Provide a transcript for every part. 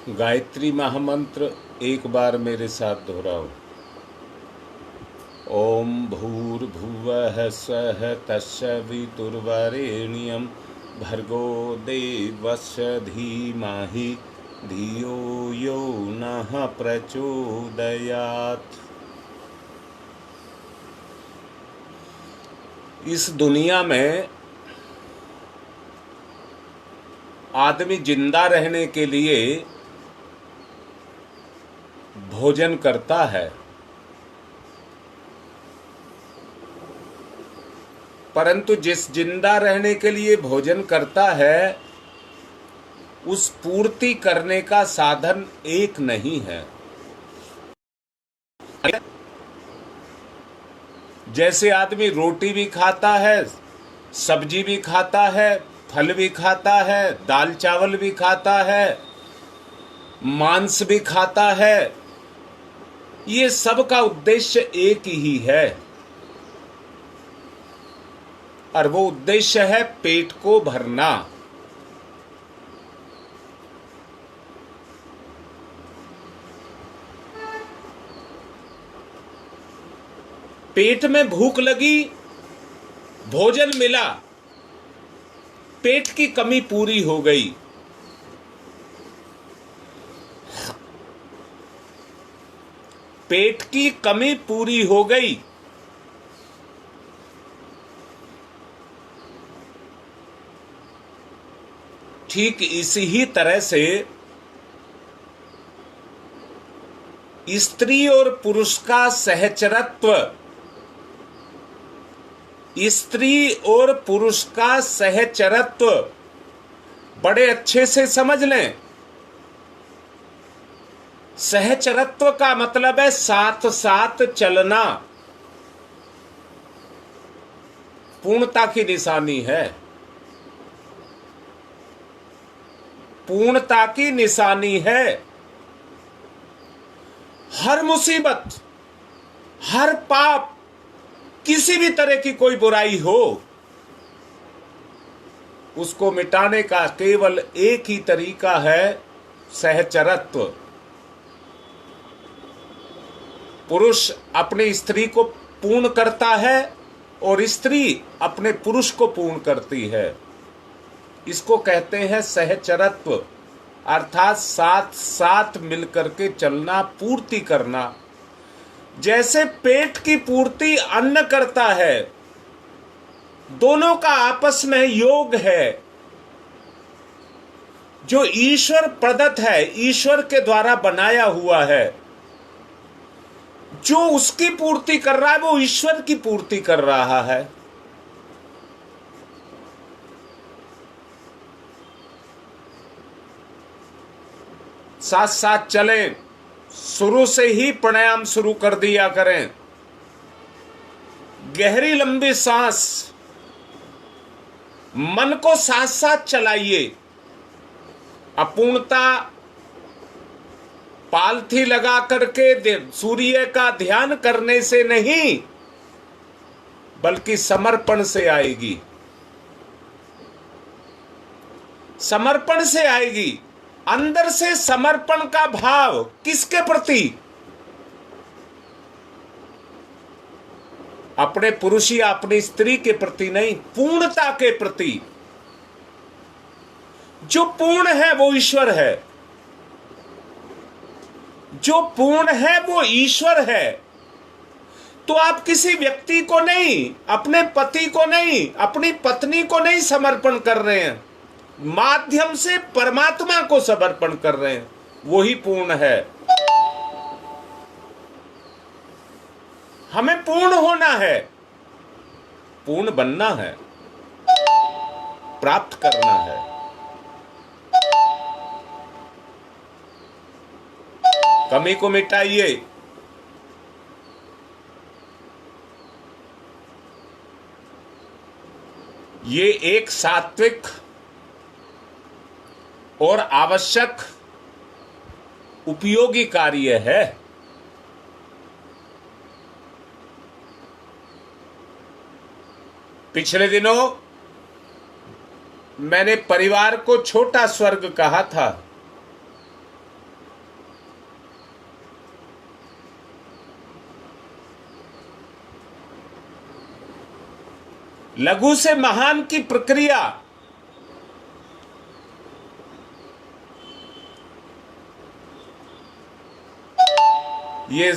गायत्री महामंत्र एक बार मेरे साथ दोहराओ। ओम भूर्भुवः स्वः तत्सवितुर्वरेण्यं भर्गो देवस्य धीमहि धियो यो नः प्रचोदयात्। इस दुनिया में आदमी जिंदा रहने के लिए भोजन करता है, परंतु जिस जिंदा रहने के लिए भोजन करता है उस पूर्ति करने का साधन एक नहीं है। जैसे आदमी रोटी भी खाता है, सब्जी भी खाता है, फल भी खाता है, दाल चावल भी खाता है, मांस भी खाता है, ये सब का उद्देश्य एक ही है और वो उद्देश्य है पेट को भरना। पेट में भूख लगी, भोजन मिला, पेट की कमी पूरी हो गई। पेट की कमी पूरी हो गई। ठीक इसी ही तरह से स्त्री और पुरुष का सहचरत्व, स्त्री और पुरुष का सहचरत्व बड़े अच्छे से समझ लें। सहचरत्व का मतलब है साथ साथ चलना, पूर्णता की निशानी है। पूर्णता की निशानी है। हर मुसीबत, हर पाप, किसी भी तरह की कोई बुराई हो, उसको मिटाने का केवल एक ही तरीका है, सहचरत्व। पुरुष अपनी स्त्री को पूर्ण करता है और स्त्री अपने पुरुष को पूर्ण करती है। इसको कहते हैं सहचरत्व, अर्थात साथ साथ मिलकर के चलना, पूर्ति करना। जैसे पेट की पूर्ति अन्न करता है, दोनों का आपस में योग है, जो ईश्वर प्रदत्त है, ईश्वर के द्वारा बनाया हुआ है। जो उसकी पूर्ति कर रहा है वो ईश्वर की पूर्ति कर रहा है। साथ साथ चलें, शुरू से ही प्राणायाम शुरू कर दिया करें। गहरी लंबी सांस, मन को साथ साथ चलाइए। अपूर्णता पालथी लगा करके सूर्य का ध्यान करने से नहीं, बल्कि समर्पण से आएगी। समर्पण से आएगी। अंदर से समर्पण का भाव किसके प्रति? अपने पुरुष या अपनी स्त्री के प्रति नहीं, पूर्णता के प्रति। जो पूर्ण है वो ईश्वर है। जो पूर्ण है वो ईश्वर है। तो आप किसी व्यक्ति को नहीं, अपने पति को नहीं, अपनी पत्नी को नहीं समर्पण कर रहे हैं, माध्यम से परमात्मा को समर्पण कर रहे हैं। वही पूर्ण है। हमें पूर्ण होना है, पूर्ण बनना है, प्राप्त करना है। कमी को मिटाइए। ये एक सात्विक और आवश्यक उपयोगी कार्य है। पिछले दिनों मैंने परिवार को छोटा स्वर्ग कहा था। लघु से महान की प्रक्रिया ये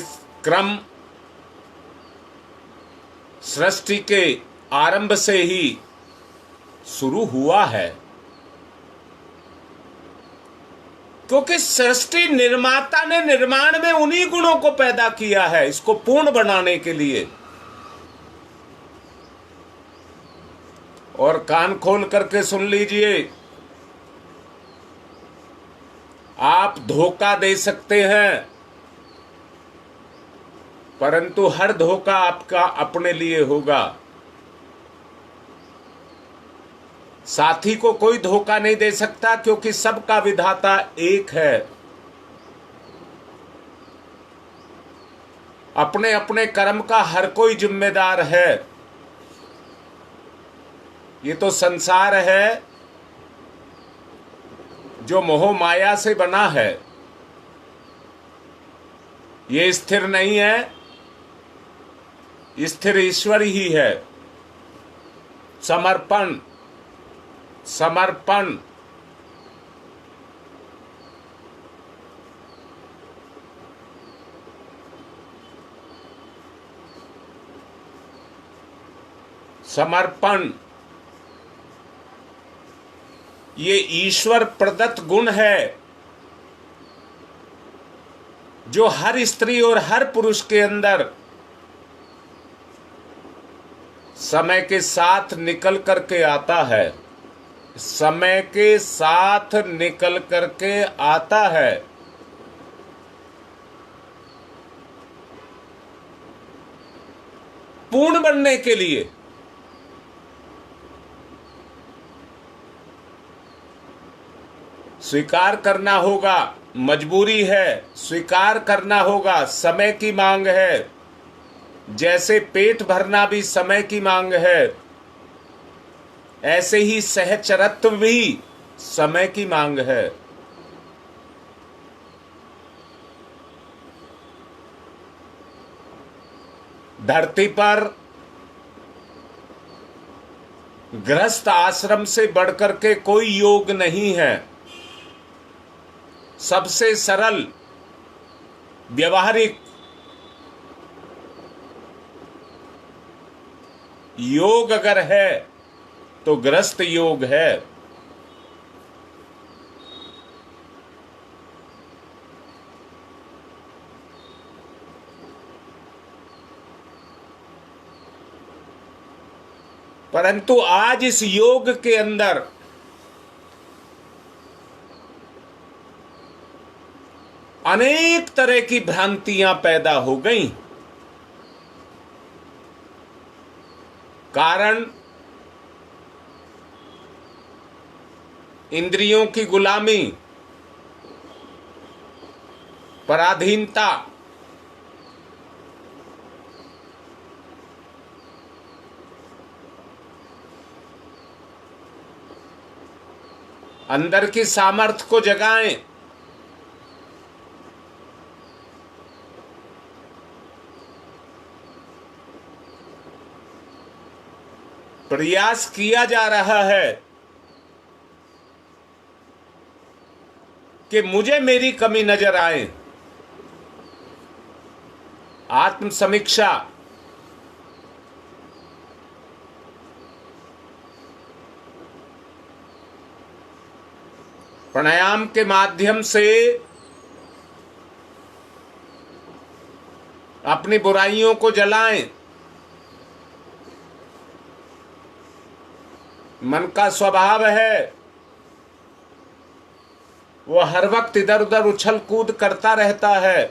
क्रम सृष्टि के आरंभ से ही शुरू हुआ है, क्योंकि सृष्टि निर्माता ने निर्माण में उन्हीं गुणों को पैदा किया है इसको पूर्ण बनाने के लिए। और कान खोल करके सुन लीजिए, आप धोखा दे सकते हैं, परंतु हर धोखा आपका अपने लिए होगा। साथी को कोई धोखा नहीं दे सकता, क्योंकि सबका विधाता एक है। अपने अपने कर्म का हर कोई जिम्मेदार है। ये तो संसार है जो मोह माया से बना है, ये स्थिर नहीं है, स्थिर ईश्वर ही है। समर्पण समर्पण समर्पण ये ईश्वर प्रदत्त गुण है जो हर स्त्री और हर पुरुष के अंदर समय के साथ निकल करके आता है, समय के साथ निकल करके आता है। पूर्ण बनने के लिए स्वीकार करना होगा, मजबूरी है, स्वीकार करना होगा, समय की मांग है। जैसे पेट भरना भी समय की मांग है, ऐसे ही सहचरत्व भी समय की मांग है। धरती पर गृहस्थ आश्रम से बढ़कर के कोई योग नहीं है। सबसे सरल व्यवहारिक योग अगर है तो गृहस्थ योग है। परंतु आज इस योग के अंदर अनेक तरह की भ्रांतियां पैदा हो गई। कारण इंद्रियों की गुलामी, पराधीनता, अंदर की सामर्थ्य को जगाएं। प्रयास किया जा रहा है कि मुझे मेरी कमी नजर आए। आत्म समीक्षा, प्राणायाम के माध्यम से अपनी बुराइयों को जलाएं। मन का स्वभाव है वो हर वक्त इधर उधर उछल कूद करता रहता है।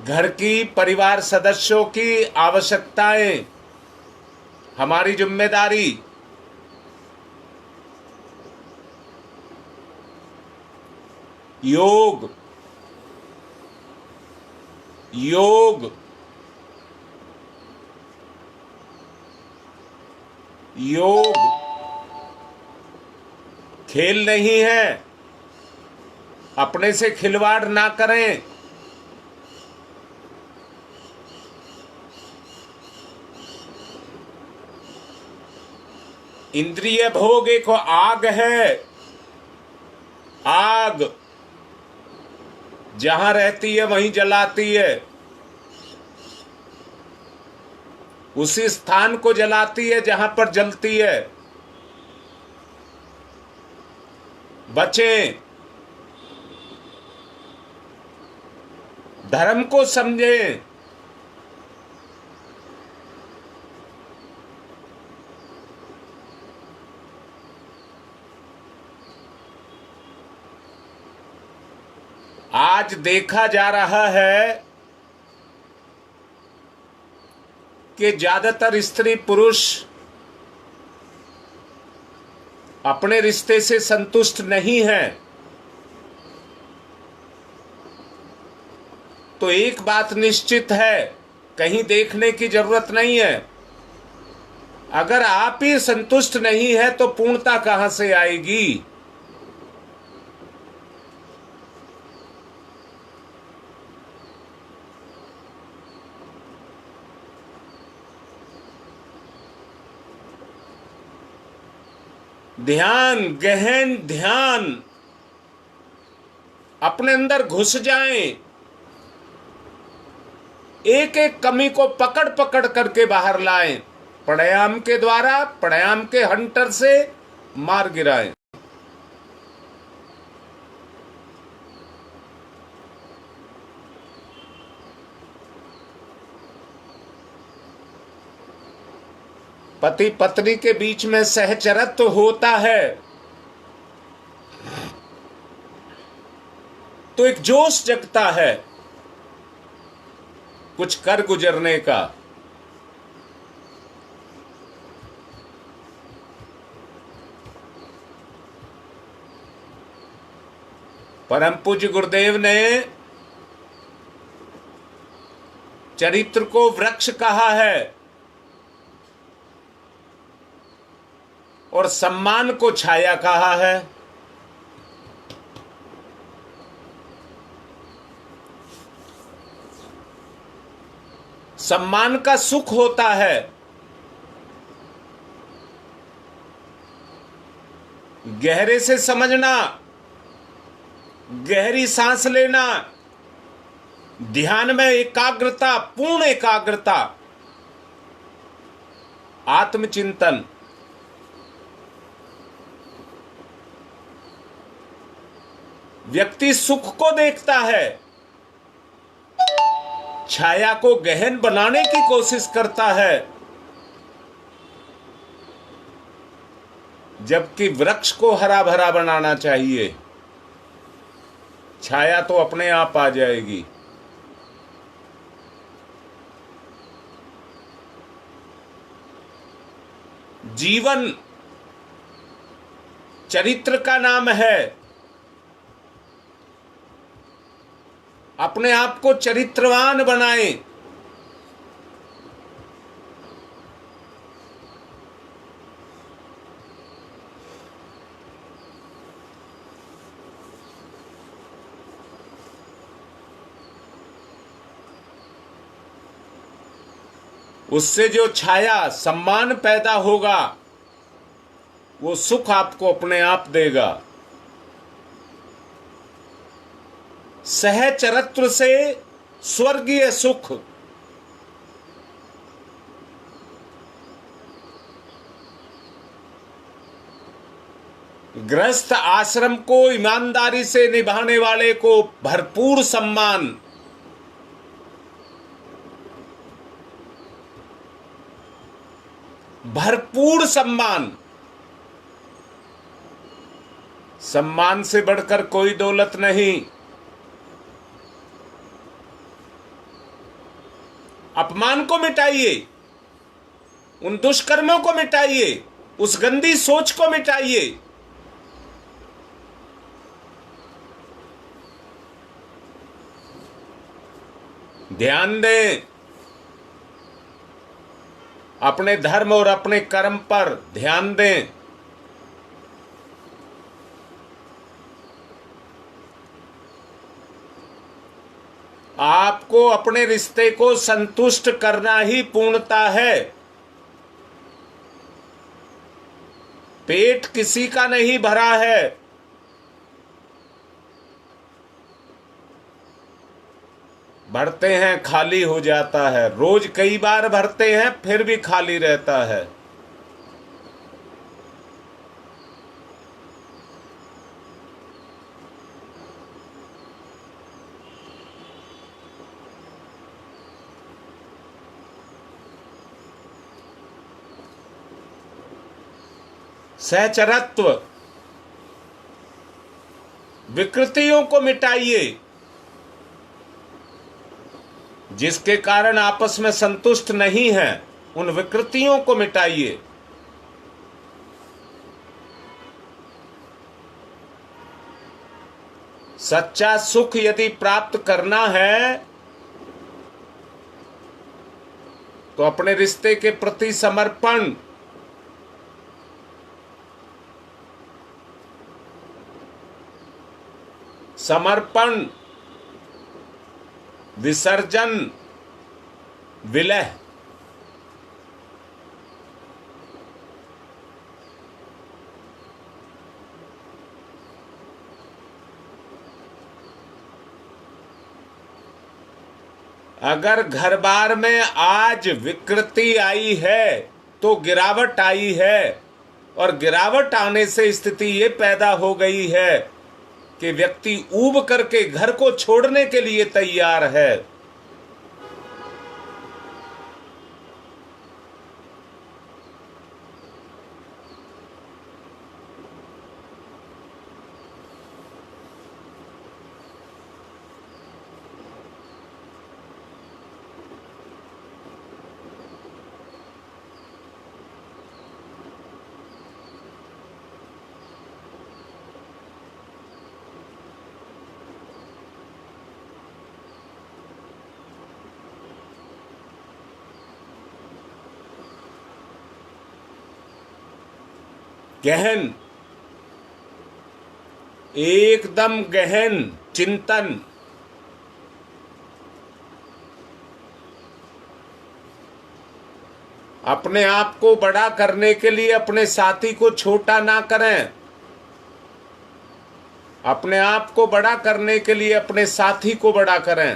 घर की परिवार सदस्यों की आवश्यकताएं हमारी जिम्मेदारी। योग योग योग खेल नहीं है, अपने से खिलवाड़ ना करें। इंद्रिय भोग एक आग है, आग जहां रहती है वहीं जलाती है, उसी स्थान को जलाती है जहां पर जलती है। बचें, धर्म को समझें। आज देखा जा रहा है कि ज्यादातर स्त्री पुरुष अपने रिश्ते से संतुष्ट नहीं है। तो एक बात निश्चित है, कहीं देखने की जरूरत नहीं है। अगर आप ही संतुष्ट नहीं है तो पूर्णता कहां से आएगी? ध्यान, गहन ध्यान अपने अंदर घुस जाएं, एक एक कमी को पकड़ पकड़ करके बाहर लाएं, प्राणायाम के द्वारा, प्राणायाम के हंटर से मार गिराएं। पति पत्नी के बीच में सहचरत्व होता है तो एक जोश जगता है कुछ कर गुजरने का। परम पूज्य गुरुदेव ने चरित्र को वृक्ष कहा है और सम्मान को छाया कहा है। सम्मान का सुख होता है, गहरे से समझना, गहरी सांस लेना, ध्यान में एकाग्रता, पूर्ण एकाग्रता, आत्मचिंतन। व्यक्ति सुख को देखता है, छाया को गहन बनाने की कोशिश करता है, जबकि वृक्ष को हरा भरा बनाना चाहिए। छाया तो अपने आप आ जाएगी। जीवन चरित्र का नाम है। अपने आप को चरित्रवान बनाएं। उससे जो छाया, सम्मान पैदा होगा, वो सुख आपको अपने आप देगा। सहचरत्व से स्वर्गीय सुख। गृहस्थ आश्रम को ईमानदारी से निभाने वाले को भरपूर सम्मान। भरपूर सम्मान। सम्मान से बढ़कर कोई दौलत नहीं। अपमान को मिटाइए, उन दुष्कर्मों को मिटाइए, उस गंदी सोच को मिटाइए। ध्यान दें, अपने धर्म और अपने कर्म पर ध्यान दें। आपको अपने रिश्ते को संतुष्ट करना ही पूर्णता है। पेट किसी का नहीं भरा है। भरते हैं खाली हो जाता है, रोज कई बार भरते हैं फिर भी खाली रहता है। सहचरत्व, विकृतियों को मिटाइए जिसके कारण आपस में संतुष्ट नहीं है, उन विकृतियों को मिटाइए। सच्चा सुख यदि प्राप्त करना है तो अपने रिश्ते के प्रति समर्पण, विसर्जन, विलय, अगर घर बार में आज विकृति आई है तो गिरावट आई है, और गिरावट आने से स्थिति ये पैदा हो गई है कि व्यक्ति ऊब करके घर को छोड़ने के लिए तैयार है। गहन, एकदम गहन चिंतन, अपने आप को बड़ा करने के लिए अपने साथी को छोटा ना करें। अपने आप को बड़ा करने के लिए अपने साथी को बड़ा करें।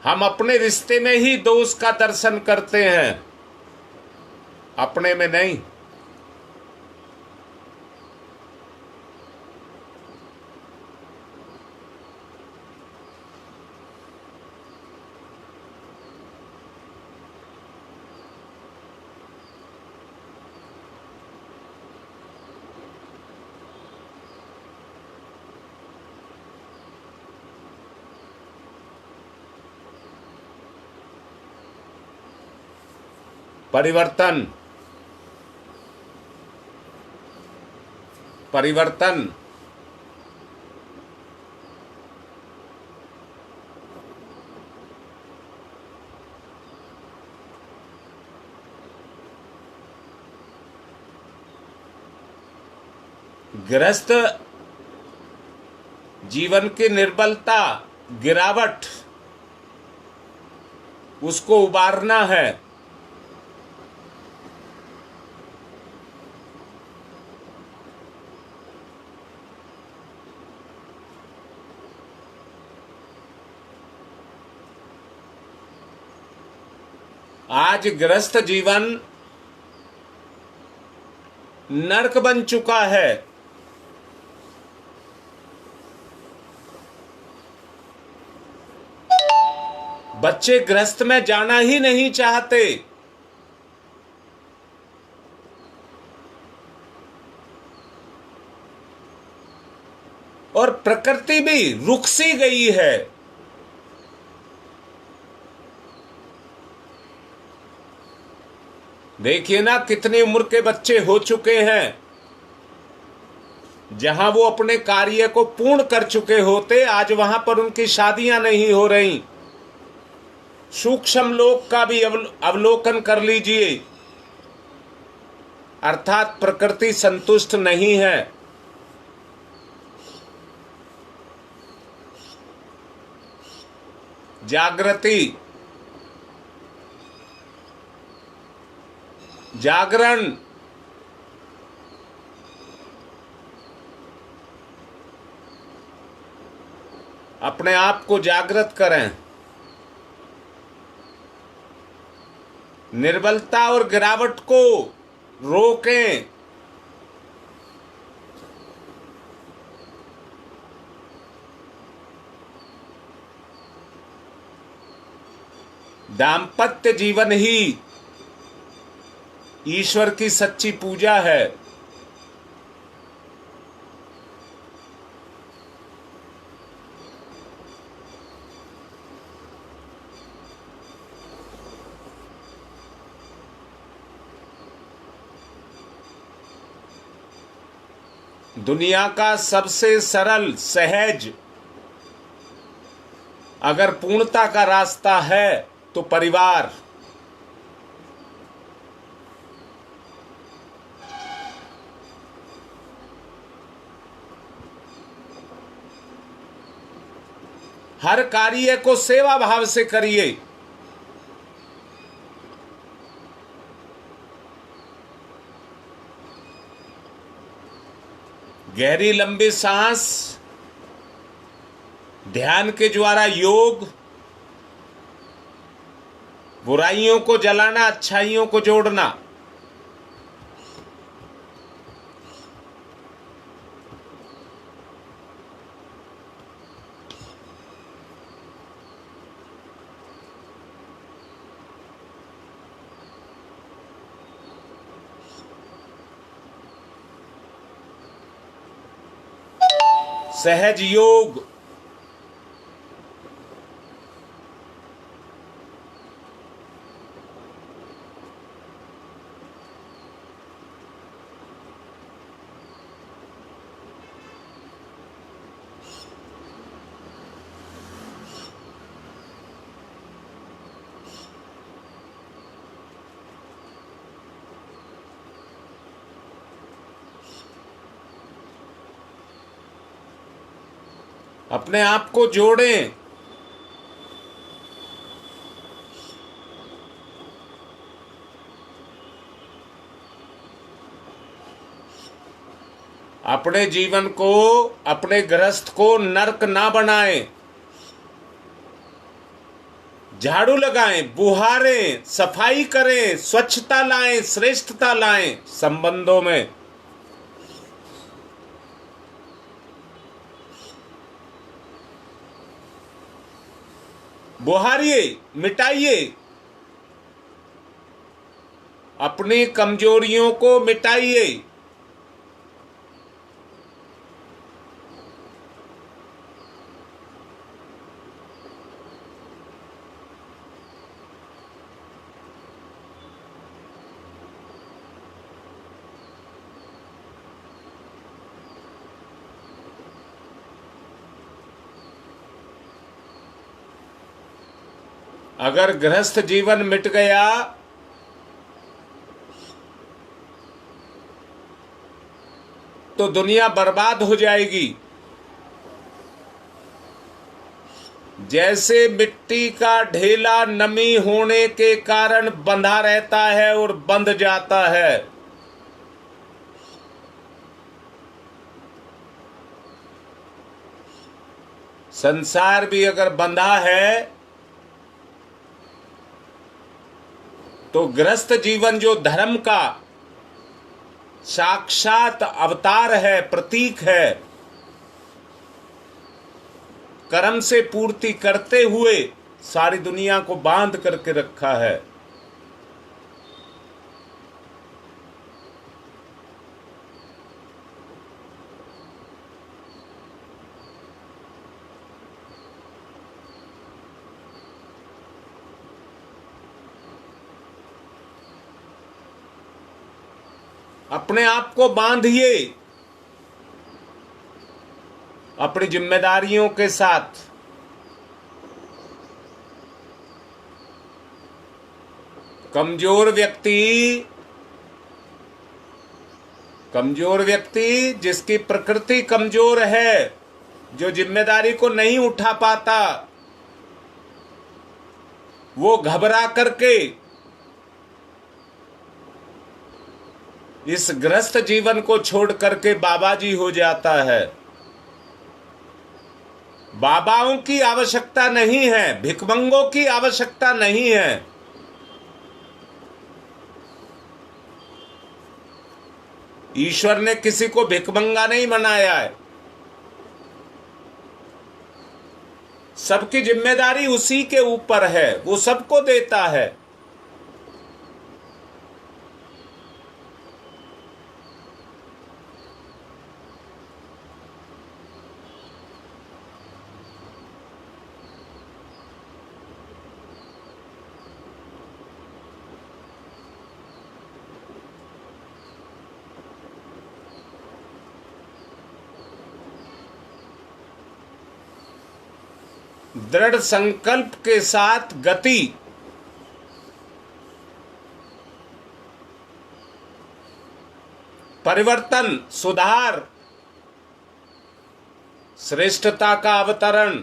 हम अपने रिश्ते में ही दोष का दर्शन करते हैं, अपने में नहीं। परिवर्तन, परिवर्तन, गृहस्थ जीवन की निर्बलता, गिरावट, उसको उबारना है। आज गृहस्थ जीवन नरक बन चुका है। बच्चे गृहस्थ में जाना ही नहीं चाहते। और प्रकृति भी रुक सी गई है। देखिए ना, कितनी उम्र के बच्चे हो चुके हैं। जहां वो अपने कार्य को पूर्ण कर चुके होते, आज वहां पर उनकी शादियां नहीं हो रही। सूक्ष्म लोक का भी अवलोकन कर लीजिए, अर्थात प्रकृति संतुष्ट नहीं है। जागृति, जागरण, अपने आप को जागृत करें। निर्बलता और गिरावट को रोकें। दाम्पत्य जीवन ही ईश्वर की सच्ची पूजा है। दुनिया का सबसे सरल, सहज अगर पूर्णता का रास्ता है तो परिवार। हर कार्य को सेवा भाव से करिए। गहरी लंबी सांस, ध्यान के द्वारा योग, बुराइयों को जलाना, अच्छाइयों को जोड़ना। सहज योग, अपने आप को जोड़ें। अपने जीवन को, अपने गृहस्थ को नरक ना बनाएं। झाड़ू लगाएं, बुहारें, सफाई करें, स्वच्छता लाएं, श्रेष्ठता लाएं संबंधों में। बुहारिए, मिटाइए, अपनी कमजोरियों को मिटाइए। अगर गृहस्थ जीवन मिट गया तो दुनिया बर्बाद हो जाएगी। जैसे मिट्टी का ढेला नमी होने के कारण बंधा रहता है और बंध जाता है, संसार भी अगर बंधा है तो गृहस्थ जीवन जो धर्म का साक्षात अवतार है, प्रतीक है, कर्म से पूर्ति करते हुए सारी दुनिया को बांध करके रखा है। अपने आप को बांधिए। अपनी जिम्मेदारियों के साथ कमजोर व्यक्ति जिसकी प्रकृति कमजोर है, जो जिम्मेदारी को नहीं उठा पाता, वो घबरा करके इस ग्रस्त जीवन को छोड़ करके बाबा जी हो जाता है। बाबाओं की आवश्यकता नहीं है, भिखमंगों की आवश्यकता नहीं है। ईश्वर ने किसी को भिखमंगा नहीं बनाया है। सबकी जिम्मेदारी उसी के ऊपर है, वो सबको देता है। दृढ़ संकल्प के साथ गति, परिवर्तन, सुधार, श्रेष्ठता का अवतरण,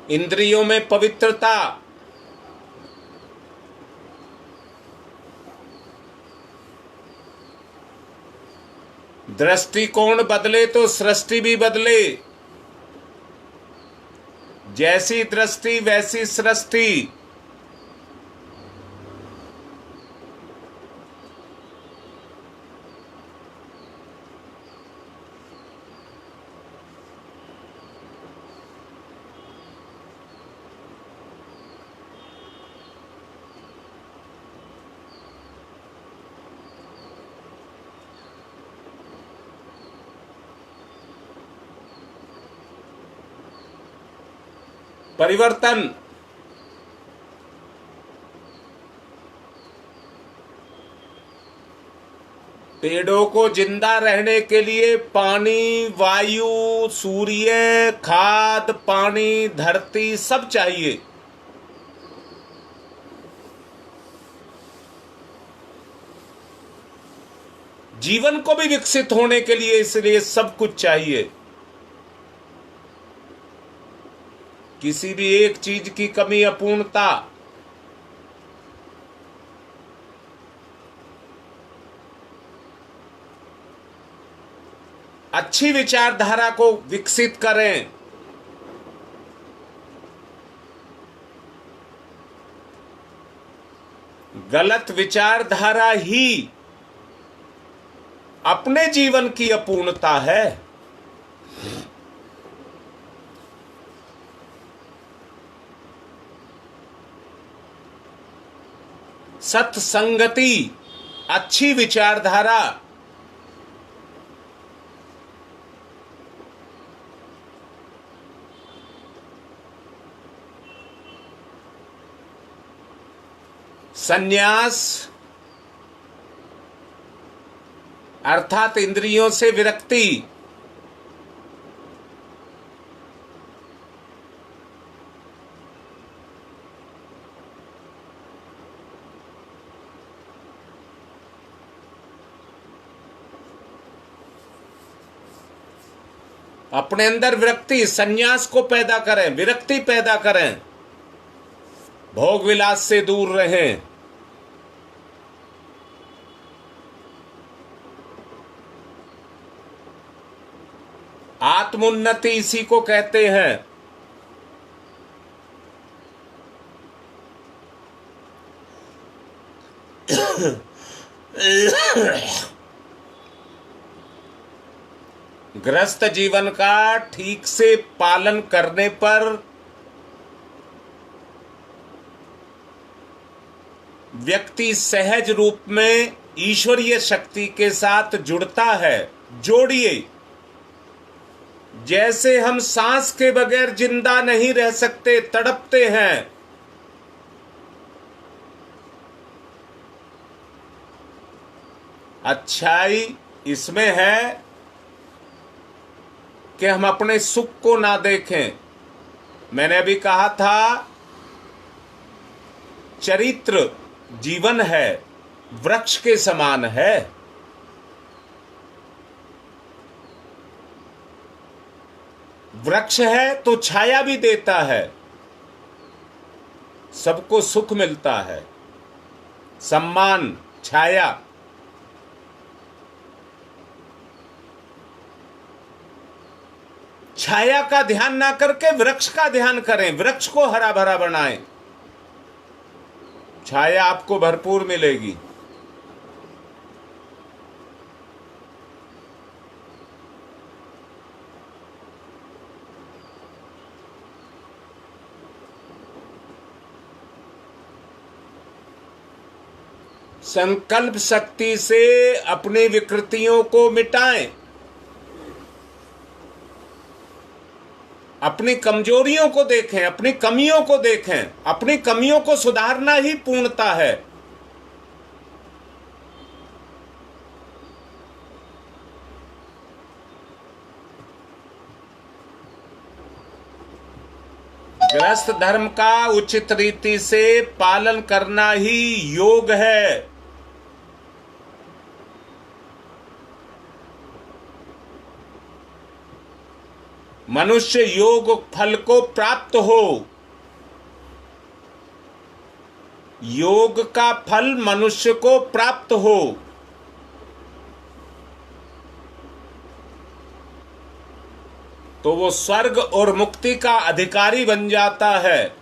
इंद्रियों में पवित्रता, दृष्टिकोण बदले तो सृष्टि भी बदले। जैसी दृष्टि वैसी सृष्टि। परिवर्तन, पेड़ों को जिंदा रहने के लिए पानी, वायु, सूर्य, खाद, पानी, धरती सब चाहिए। जीवन को भी विकसित होने के लिए इसलिए सब कुछ चाहिए। किसी भी एक चीज की कमी, अपूर्णता, अच्छी विचारधारा को विकसित करें। गलत विचारधारा ही अपने जीवन की अपूर्णता है। सत्संगति, अच्छी विचारधारा, संन्यास अर्थात इंद्रियों से विरक्ति, अपने अंदर विरक्ति, संन्यास को पैदा करें, विरक्ति पैदा करें, भोग विलास से दूर रहें। आत्मोन्नति इसी को कहते हैं। गृहस्थ जीवन का ठीक से पालन करने पर व्यक्ति सहज रूप में ईश्वरीय शक्ति के साथ जुड़ता है। जोड़िए, जैसे हम सांस के बगैर जिंदा नहीं रह सकते, तड़पते हैं, अच्छाई इसमें है कि हम अपने सुख को ना देखें। मैंने अभी कहा था चरित्र जीवन है, वृक्ष के समान है। वृक्ष है तो छाया भी देता है, सबको सुख मिलता है, सम्मान, छाया। छाया का ध्यान ना करके वृक्ष का ध्यान करें, वृक्ष को हरा भरा बनाएं, छाया आपको भरपूर मिलेगी। संकल्प शक्ति से अपनी विकृतियों को मिटाएं, अपनी कमजोरियों को देखें, अपनी कमियों को देखें। अपनी कमियों को सुधारना ही पूर्णता है। गृहस्थ धर्म का उचित रीति से पालन करना ही योग है। मनुष्य योग फल को प्राप्त हो। योग का फल मनुष्य को प्राप्त हो। तो वो स्वर्ग और मुक्ति का अधिकारी बन जाता है।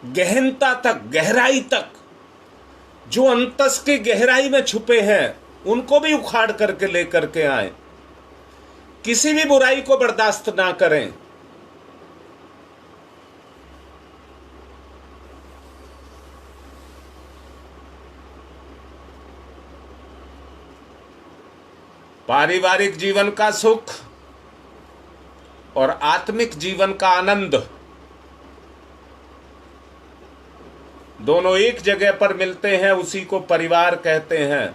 गहनता तक, गहराई तक, जो अंतस की गहराई में छुपे हैं उनको भी उखाड़ करके लेकर के आए। किसी भी बुराई को बर्दाश्त ना करें। पारिवारिक जीवन का सुख और आत्मिक जीवन का आनंद दोनों एक जगह पर मिलते हैं, उसी को परिवार कहते हैं।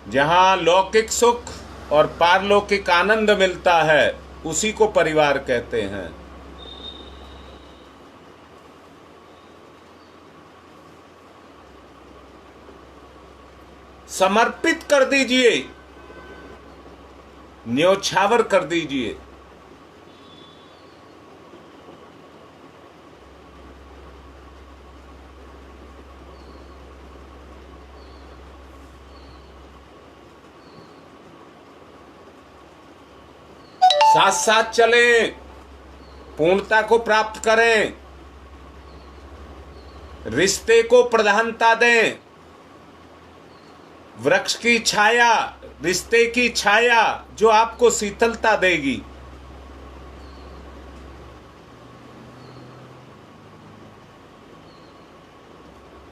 जहां लौकिक सुख और पारलौकिक आनंद मिलता है उसी को परिवार कहते हैं। समर्पित कर दीजिए, न्योछावर कर दीजिए। साथ साथ चलें, पूर्णता को प्राप्त करें, रिश्ते को प्रधानता दें। वृक्ष की छाया, रिश्ते की छाया जो आपको शीतलता देगी।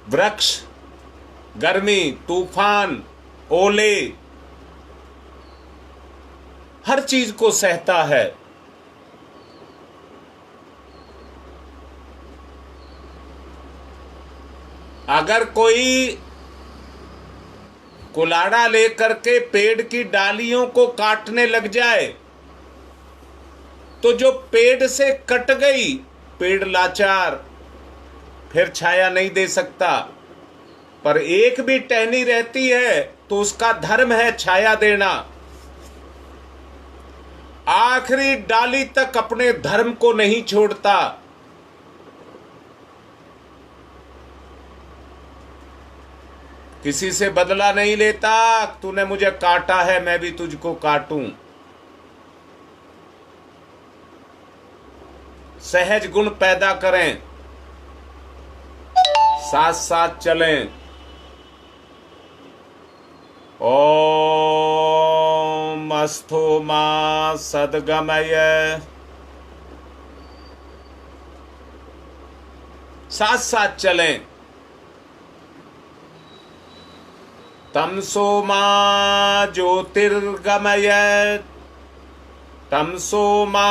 वृक्ष गर्मी, तूफान, ओले हर चीज को सहता है। अगर कोई कुल्हाड़ा लेकर के पेड़ की डालियों को काटने लग जाए तो जो पेड़ से कट गई, पेड़ लाचार, फिर छाया नहीं दे सकता। पर एक भी टहनी रहती है तो उसका धर्म है छाया देना। आखिरी डाली तक अपने धर्म को नहीं छोड़ता। किसी से बदला नहीं लेता। तूने मुझे काटा है, मैं भी तुझको काटूं। सहज गुण पैदा करें, साथ साथ चलें। ओम अस्थो मा सद्गमय। साथ साथ चलें। तमसो मा ज्योतिर्गमय। तमसो मा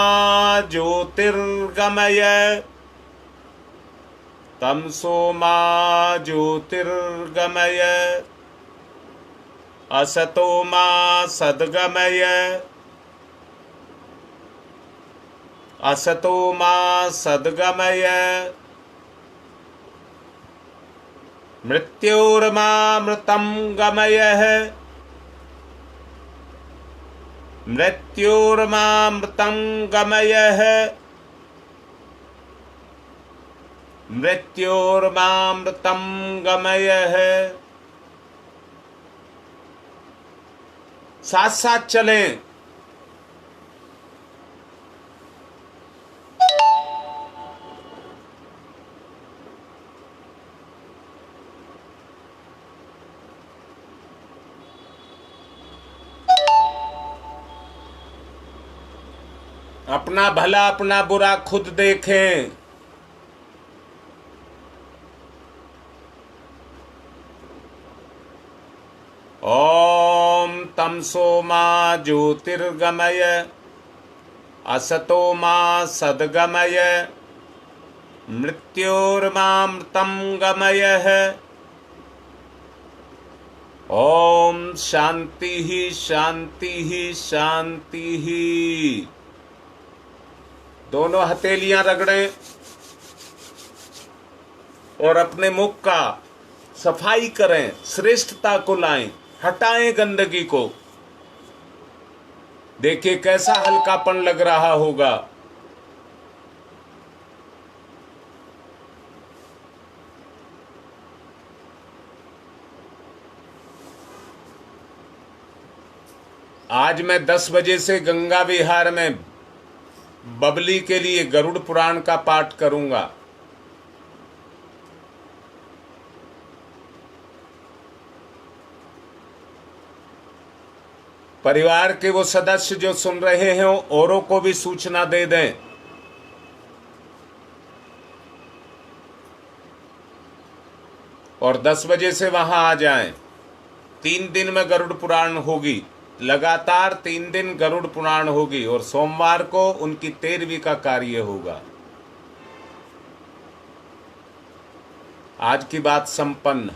ज्योतिर्गमय। तमसो मा ज्योतिर्गमय। असतो मा सद्गमय। असतो मा सद्गमय। मृत्योर्मामृतं गमयः। मृत्योर्मामृतं गमयः। मृत्योर्मामृतं गमयः। साथ साथ चलें। अपना भला अपना बुरा खुद देखें। ओम तमसो मा ज्योतिर्गमय। असतो मा सद्गमय। मृत्योर्मामृतं गमयः। ओम शांति ही शांति ही शांति ही। दोनों हथेलियां रगड़ें और अपने मुख का सफाई करें, श्रेष्ठता को लाएं, हटाएं गंदगी को। देखिए कैसा हल्कापन लग रहा होगा। आज मैं 10 बजे से गंगा विहार में बबली के लिए गरुड़ पुराण का पाठ करूंगा। परिवार के वो सदस्य जो सुन रहे हैं औरों को भी सूचना दे दें। और 10 बजे से वहां आ जाएं। 3 दिन में गरुड़ पुराण होगी, लगातार 3 दिन गरुड़ पुराण होगी और सोमवार को उनकी 13वीं का कार्य होगा। आज की बात संपन्न।